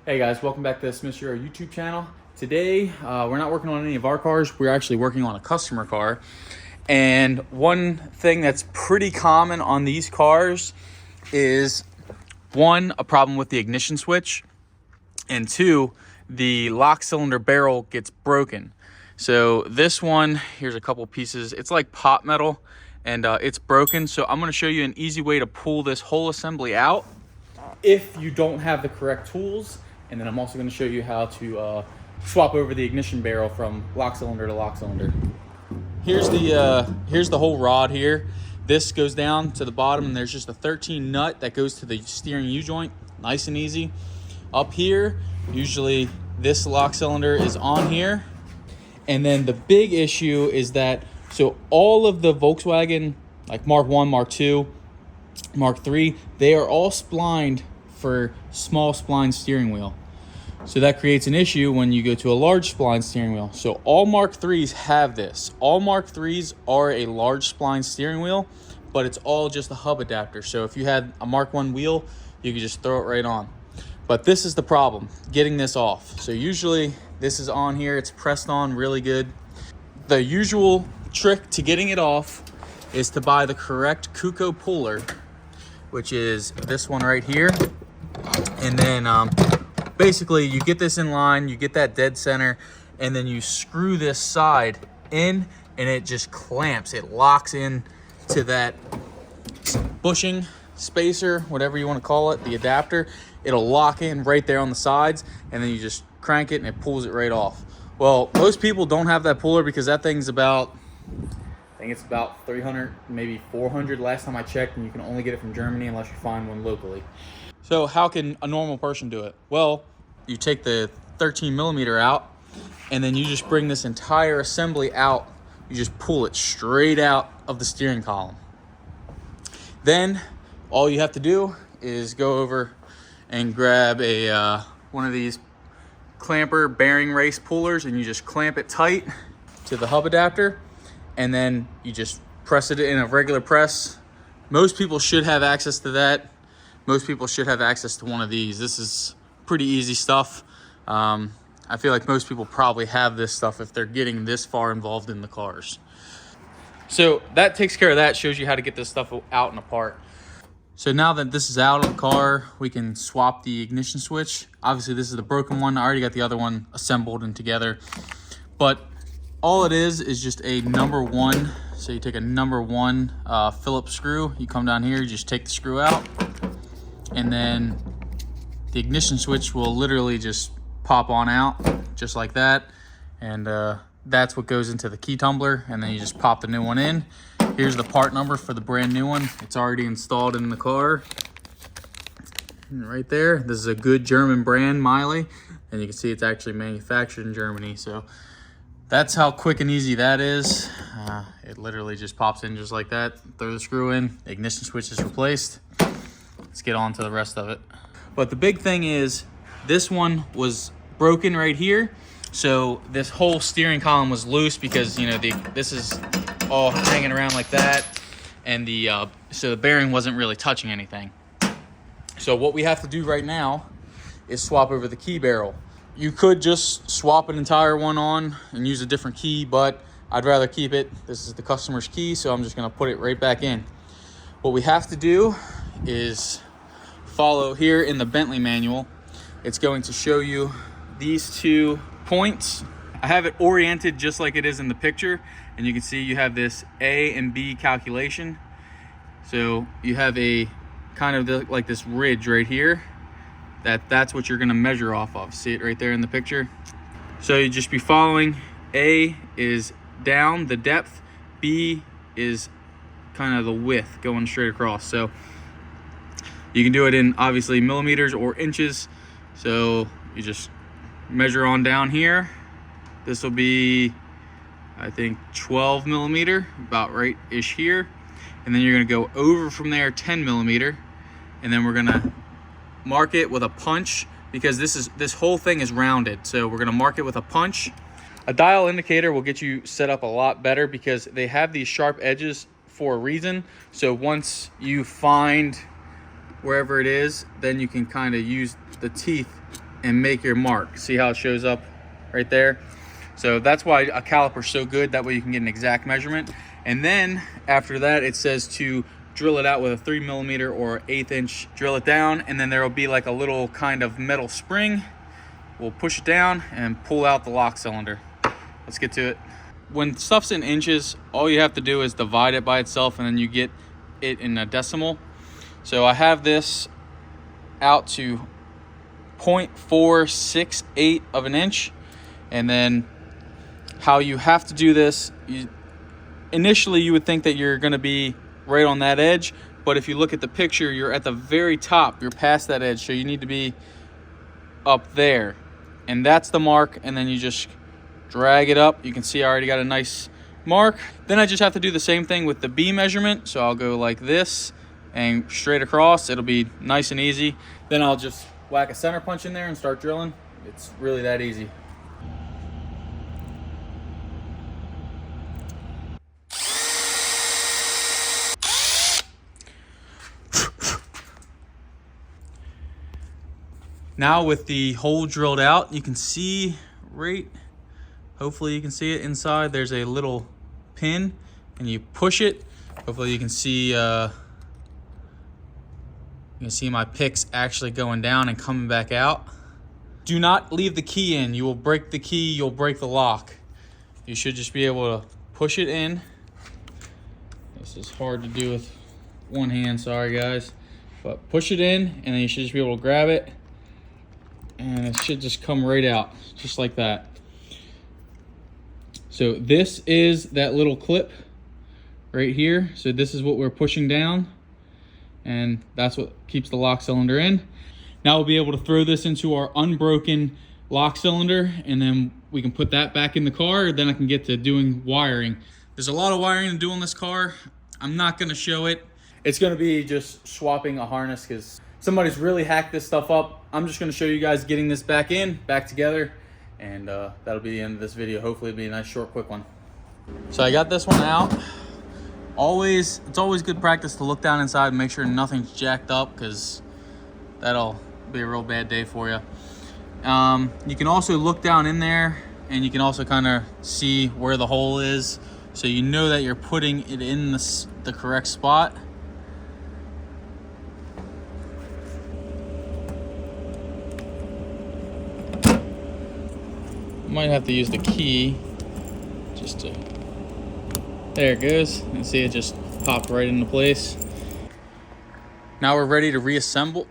Hey guys, welcome back to the Smith Hero YouTube channel. Today, we're not working on any of our cars. We're actually working on a customer car. And one thing that's pretty common on these cars is one, a problem with the ignition switch, and two, the lock cylinder barrel gets broken. So this one, here's a couple pieces. It's like pot metal and it's broken. So I'm gonna show you an easy way to pull this whole assembly out if you don't have the correct tools. And then I'm also going to show you how to swap over the ignition barrel from lock cylinder to lock cylinder. Here's the whole rod here. This goes down to the bottom and there's just a 13 nut that goes to the steering U-joint. Nice and easy. Up here, usually this lock cylinder is on here. And then the big issue is that, so all of the Volkswagen, like Mark 1, Mark 2, Mark 3, they are all splined for small spline steering wheel. So that creates an issue when you go to a large spline steering wheel. So all Mark 3s have this. All Mark 3s are a large spline steering wheel, but it's all just a hub adapter. So if you had a Mark 1 wheel, you could just throw it right on. But this is the problem, getting this off. So usually this is on here, it's pressed on really good. The usual trick to getting it off is to buy the correct Kuko puller, which is this one right here. And then basically you get this in line, you get that dead center, and then you screw this side in and it just clamps. It locks in to that bushing spacer, whatever you want to call it, the adapter. It'll lock in right there on the sides, and then you just crank it and it pulls it right off. Well, most people don't have that puller because that thing's about, I think it's about 300, maybe 400 last time I checked, and you can only get it from Germany unless you find one locally. So how can a normal person do it? Well, you take the 13 millimeter out, and then you just bring this entire assembly out. You just pull it straight out of the steering column. Then all you have to do is go over and grab a one of these clamper bearing race pullers, and you just clamp it tight to the hub adapter, and then you just press it in a regular press. Most people should have access to that. Most people should have access to one of these. This is pretty easy stuff. I feel like most people probably have this stuff if they're getting this far involved in the cars. So that takes care of that, shows you how to get this stuff out and apart. So now that this is out of the car, we can swap the ignition switch. Obviously this is the broken one. I already got the other one assembled and together. But all it is just a number 1. So you take a number 1 Phillips screw. You come down here, you just take the screw out. And then the ignition switch will literally just pop on out just like that. And that's what goes into the key tumbler. And then you just pop the new one in. Here's the part number for the brand new one. It's already installed in the car. And right there, this is a good German brand, Miley. And you can see it's actually manufactured in Germany. So that's how quick and easy that is. It literally just pops in just like that. Throw the screw in, the ignition switch is replaced. Let's get on to the rest of it. But the big thing is this one was broken right here. So this whole steering column was loose because, you know, this is all hanging around like that. And so the bearing wasn't really touching anything. So what we have to do right now is swap over the key barrel. You could just swap an entire one on and use a different key, but I'd rather keep it. This is the customer's key, so I'm just gonna put it right back in. What we have to do is follow here in the Bentley manual. It's going to show you these 2 points. I have it oriented just like it is in the picture, and you can see you have this A and B calculation. So you have a kind of like this ridge right here. That's what you're going to measure off of. See it right there in the picture? So you just be following. A is down the depth, B is kind of the width going straight across. So you can do it in obviously millimeters or inches. So you just measure on down here. This will be, I think, 12 millimeter, about right-ish here. And then you're gonna go over from there 10 millimeter. And then we're gonna mark it with a punch, because this whole thing is rounded. So we're gonna mark it with a punch. A dial indicator will get you set up a lot better because they have these sharp edges for a reason. So once you find wherever it is, then you can kind of use the teeth and make your mark. See how it shows up right there? So that's why a caliper's so good. That way you can get an exact measurement. And then after that, it says to drill it out with a 3mm or 1/8 inch. Drill it down, and then there will be like a little kind of metal spring. We'll push it down and pull out the lock cylinder. Let's get to it. When stuff's in inches, all you have to do is divide it by itself, and then you get it in a decimal. So I have this out to 0.468 of an inch. And then how you have to do this, initially you would think that you're going to be right on that edge, but if you look at the picture, you're at the very top, you're past that edge, so you need to be up there, and that's the mark. And then you just drag it up. You can see I already got a nice mark. Then I just have to do the same thing with the B measurement, so I'll go like this and straight across. It'll be nice and easy. Then I'll just whack a center punch in there and start drilling. It's really that easy. Now with the hole drilled out, you can see hopefully you can see it inside. There's a little pin, and you push it. Hopefully you can see my picks actually going down and coming back out. Do not leave the key in. You will break the key, you'll break the lock. You should just be able to push it in. This is hard to do with one hand, sorry guys. But push it in, and then you should just be able to grab it. And it should just come right out, just like that. So this is that little clip right here. So this is what we're pushing down, and that's what keeps the lock cylinder in. Now we'll be able to throw this into our unbroken lock cylinder, and then we can put that back in the car. Then I can get to doing wiring. There's a lot of wiring to do on this car. I'm not gonna show it. It's gonna be just swapping a harness because somebody's really hacked this stuff up. I'm just gonna show you guys getting this back together, and that'll be the end of this video. Hopefully it'll be a nice, short, quick one. So I got this one out. It's always good practice to look down inside and make sure nothing's jacked up, because that'll be a real bad day for you. You can also look down in there, and you can also kind of see where the hole is, so you know that you're putting it in the correct spot. Might have to use the key just to, there it goes. You can see it just popped right into place. Now we're ready to reassemble.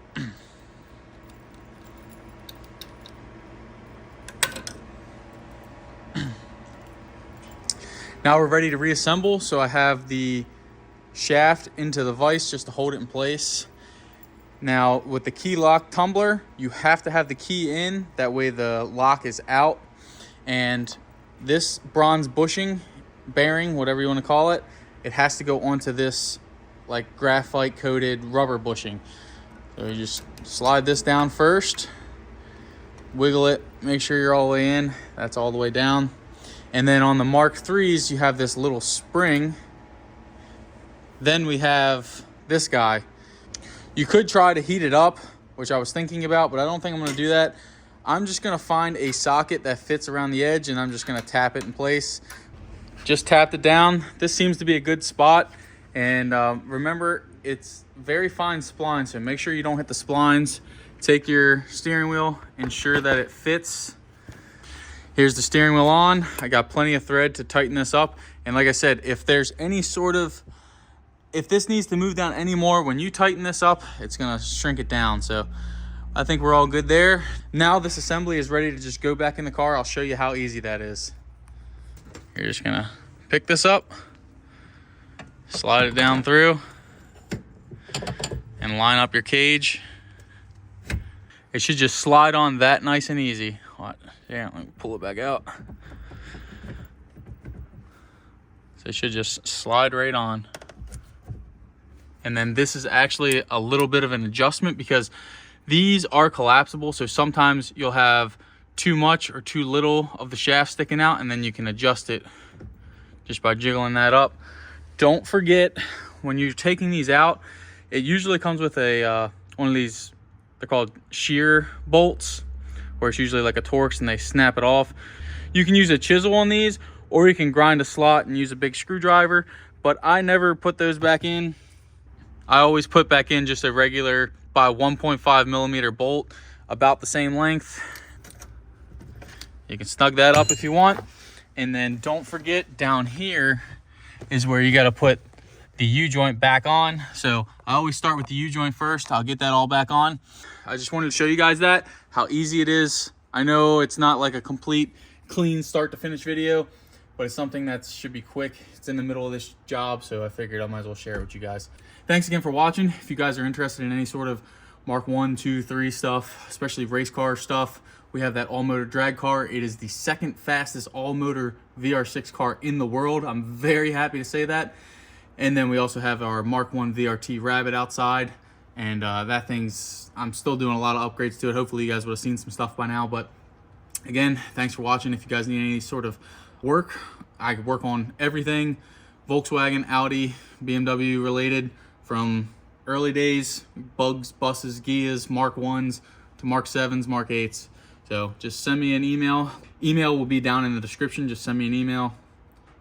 Now we're ready to reassemble. So I have the shaft into the vise just to hold it in place. Now with the key lock tumbler, you have to have the key in, that way the lock is out. And this bronze bushing, bearing, whatever you want to call it, it has to go onto this like graphite coated rubber bushing. So you just slide this down first, wiggle it, make sure you're all the way in. That's all the way down. And then on the Mark IIIs, you have this little spring. Then we have this guy. You could try to heat it up, which I was thinking about, but I don't think I'm going to do that. I'm just going to find a socket that fits around the edge, and I'm just going to tap it in place. Just tapped it down. This seems to be a good spot. And remember, it's very fine spline, so make sure you don't hit the splines. Take your steering wheel, ensure that it fits. Here's the steering wheel on. I got plenty of thread to tighten this up. And like I said, if there's any sort of, if this needs to move down any more, when you tighten this up, it's going to shrink it down. So I think we're all good there. Now this assembly is ready to just go back in the car. I'll show you how easy that is. You're just gonna pick this up, slide it down through, and line up your cage. It should just slide on that nice and easy. Yeah, let me pull it back out. So it should just slide right on. And then this is actually a little bit of an adjustment because these are collapsible, so sometimes you'll have too much or too little of the shaft sticking out, and then you can adjust it just by jiggling that up. Don't forget, when you're taking these out, it usually comes with a one of these, they're called shear bolts, where it's usually like a Torx and they snap it off. You can use a chisel on these, or you can grind a slot and use a big screwdriver, but I never put those back in. I always put back in just a regular by 1.5 millimeter bolt, about the same length. You can snug that up if you want. And then don't forget, down here is where you got to put the U-joint back on. So I always start with the U-joint first. I'll get that all back on. I just wanted to show you guys that, how easy it is. I know it's not like a complete clean start to finish video, but it's something that should be quick. It's in the middle of this job, so I figured I might as well share it with you guys. Thanks again for watching. If you guys are interested in any sort of Mark 1, 2, 3 stuff, especially race car stuff, we have that all-motor drag car. It is the second fastest all-motor VR6 car in the world. I'm very happy to say that. And then we also have our Mark 1 VRT Rabbit outside. And that thing's, I'm still doing a lot of upgrades to it. Hopefully you guys would have seen some stuff by now. But again, thanks for watching. If you guys need any sort of work, I work on everything Volkswagen, Audi, BMW related, from early days, bugs, buses, Gias, Mark 1s to Mark 7s, Mark 8s. So just send me an email. Email will be down in the description. Just send me an email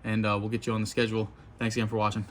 and we'll get you on the schedule. Thanks again for watching.